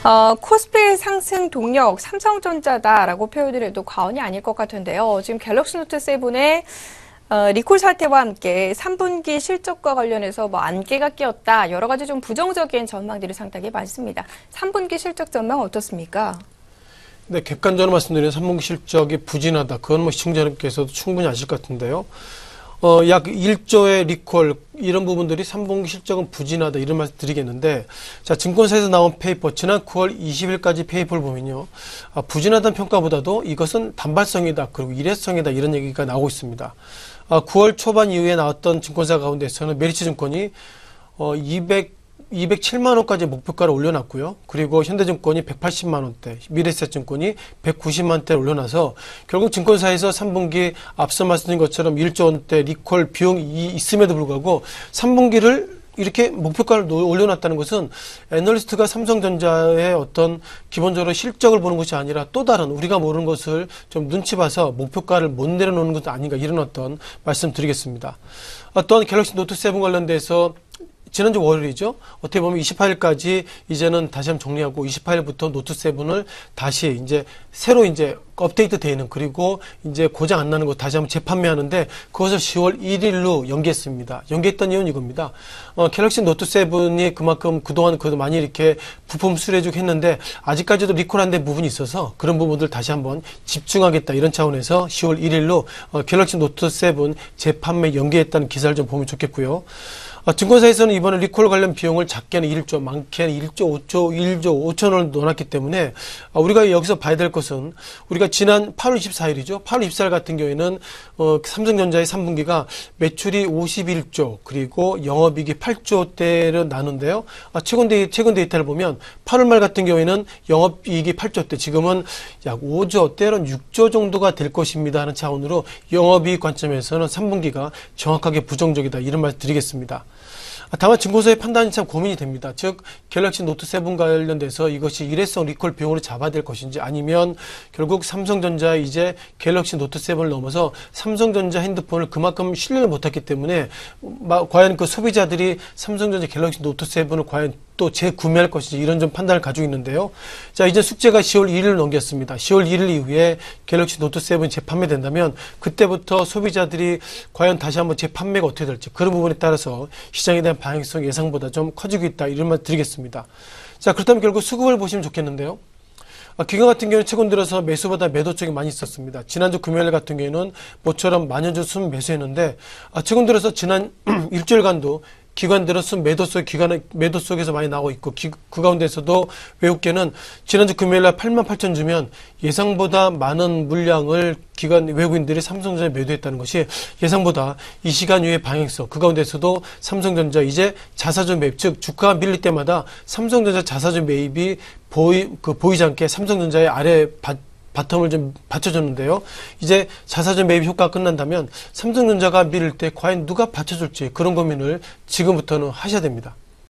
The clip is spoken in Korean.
코스피 상승 동력 삼성전자다라고 표현을 해도 과언이 아닐 것 같은데요. 지금 갤럭시 노트 7의 리콜 사태와 함께 3분기 실적과 관련해서 안개가 끼었다. 여러 가지 좀 부정적인 전망들이 상당히 많습니다. 3분기 실적 전망 어떻습니까? 네, 객관적으로 말씀드리면 3분기 실적이 부진하다. 그건 시청자님께서도 충분히 아실 것 같은데요. 약 1조의 리콜, 이런 부분들이 3분기 실적은 부진하다, 이런 말씀 드리겠는데, 자, 증권사에서 나온 페이퍼, 지난 9월 20일까지 페이퍼를 보면요. 부진하다는 평가보다도 이것은 단발성이다, 그리고 일회성이다, 이런 얘기가 나오고 있습니다. 9월 초반 이후에 나왔던 증권사 가운데서는 메리츠 증권이 207만 원까지 목표가를 올려놨고요. 그리고 현대증권이 180만 원대, 미래에셋증권이 190만 원대를 올려놔서 결국 증권사에서 3분기 앞서 말씀드린 것처럼 1조 원대 리콜 비용이 있음에도 불구하고 3분기를 이렇게 목표가를 올려놨다는 것은 애널리스트가 삼성전자의 어떤 기본적으로 실적을 보는 것이 아니라 또 다른 우리가 모르는 것을 좀 눈치 봐서 목표가를 못 내려놓는 것도 아닌가, 이런 어떤 말씀 드리겠습니다. 또한 갤럭시 노트 7 관련돼서 지난주 월요일이죠. 어떻게 보면 28일까지 이제는 다시 한번 정리하고 28일부터 노트 7을 다시 이제 새로 이제 업데이트 되는, 그리고 이제 고장 안 나는 거 다시 한번 재판매하는데 그것을 10월 1일로 연기했습니다. 연기했던 이유는 이겁니다. 갤럭시 노트 7이 그만큼 그동안 그래도 많이 이렇게 부품 수리해주고 했는데 아직까지도 리콜 안 된 부분이 있어서 그런 부분들 다시 한번 집중하겠다, 이런 차원에서 10월 1일로 갤럭시 노트 7 재판매 연기했다는 기사를 좀 보면 좋겠고요. 증권사에서는 이번에 리콜 관련 비용을 작게는 1조, 많게는 1조 5천원을 넣어놨기 때문에 우리가 여기서 봐야 될 것은, 우리가 지난 8월 24일이죠. 8월 24일 같은 경우에는 삼성전자의 3분기가 매출이 51조, 그리고 영업이익이 8조대를 나누는데요. 최근 데이터를 보면 8월 말 같은 경우에는 영업이익이 8조대, 지금은 약 5조, 때론 6조 정도가 될 것입니다 하는 차원으로 영업이익 관점에서는 3분기가 정확하게 부정적이다, 이런 말씀 드리겠습니다. 다만 증권사의 판단이 참 고민이 됩니다. 즉 갤럭시 노트 7 관련돼서 이것이 일회성 리콜 비용으로 잡아야 될 것인지, 아니면 결국 삼성전자 이제 갤럭시 노트 7을 넘어서 삼성전자 핸드폰을 그만큼 신뢰를 못했기 때문에 과연 그 소비자들이 삼성전자 갤럭시 노트 7을 과연 또 재구매할 것인지, 이런 좀 판단을 가지고 있는데요. 자, 이제 숙제가 10월 1일을 넘겼습니다. 10월 1일 이후에 갤럭시 노트 7이 재판매된다면 그때부터 소비자들이 과연 다시 한번 재판매가 어떻게 될지, 그런 부분에 따라서 시장에 대한 방향성이 예상보다 좀 커지고 있다, 이런 말 드리겠습니다. 자, 그렇다면 결국 수급을 보시면 좋겠는데요. 기관 같은 경우는 최근 들어서 매수보다 매도 쪽이 많이 있었습니다. 지난주 금요일 같은 경우에는 모처럼 만연주 순 매수했는데, 최근 들어서 지난 일주일간도 기관들은 순 매도 속에서 많이 나오고 있고, 그 가운데서도 외국계는 지난주 금요일날 88,000 주면 예상보다 많은 물량을 외국인들이 삼성전자에 매도했다는 것이 예상보다 이 시간 이후의 방향성, 그 가운데서도 삼성전자 이제 자사주 매입, 즉 주가가 밀릴 때마다 삼성전자 자사주 매입이 보이지 않게 삼성전자의 아래 바텀을 좀 받쳐줬는데요. 이제 자사주 매입 효과가 끝난다면 삼성전자가 밀릴 때 과연 누가 받쳐줄지, 그런 고민을 지금부터는 하셔야 됩니다.